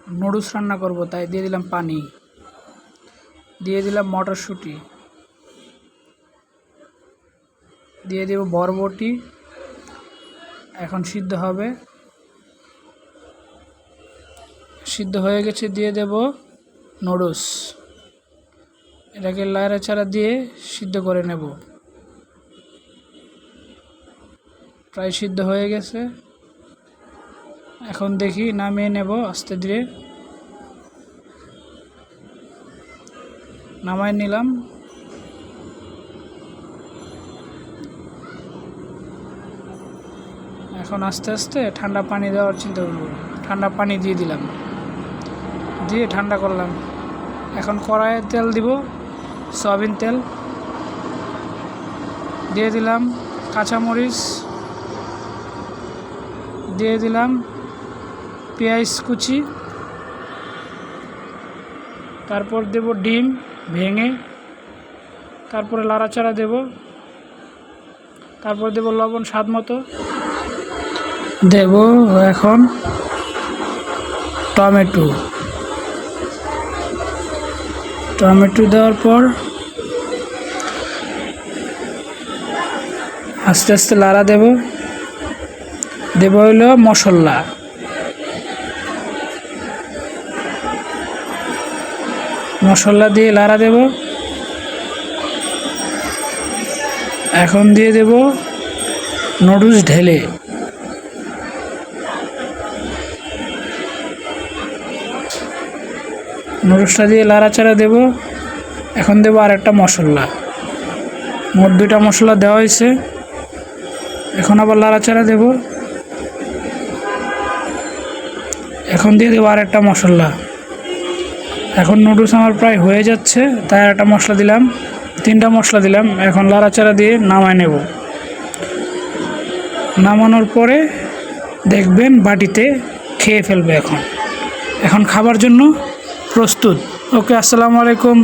Noodles রান্না করব, তাই দিয়ে দিলাম পানি, দিয়ে দিলাম মটরশুঁটি, দিয়ে দেব বরবটি। এখন সিদ্ধ হবে, সিদ্ধ হয়ে গেছে, দিয়ে দেব নুডলস। এটাকে নাড়াচাড়া দিয়ে সিদ্ধ করে নেব। প্রায় সিদ্ধ হয়ে গেছে, এখন দেখি নামিয়ে নেব আস্তে ধীরে। নামায় নিলাম। এখন আস্তে আস্তে ঠান্ডা পানি দেওয়ার চিন্তা করব। ঠান্ডা পানি দিয়ে দিলাম, দিয়ে ঠান্ডা করলাম। এখন কড়াইয়ে তেল দিব, সয়াবিন তেল দিয়ে দিলাম, কাঁচামরিচ দিয়ে দিলাম, পেঁয়াজ কুচি, তারপর দেব ডিম ভেঙে, তারপরে নাড়াচাড়া দেব, তারপর দেব লবণ স্বাদ মতো দেব। এখন টমেটো দেওয়ার পর আস্তে আস্তে লাড়া দেব। হইল মশলা দিয়ে লাড়া দেব। এখন দিয়ে দেব নুডলস ঢেলে, নুডলসটা দিয়ে নাড়াচাড়া দেব। এখন দেব আরেকটা মশলা, মোট 2টা মশলা দেওয়া হয়েছে। এখন আবার নাড়াচাড়া দেব। এখন দিয়ে দেবো আরেকটা মশলা। এখন নুডলস আমার প্রায় হয়ে যাচ্ছে, তাই একটা মশলা দিলাম, 3টা মশলা দিলাম। এখন নাড়াচাড়া দিয়ে নামায় নেব। নামানোর পরে দেখবেন বাটিতে খেয়ে ফেলবে। এখন খাবার জন্য প্রস্তুত। ওকে, আসসালামু আলাইকুম।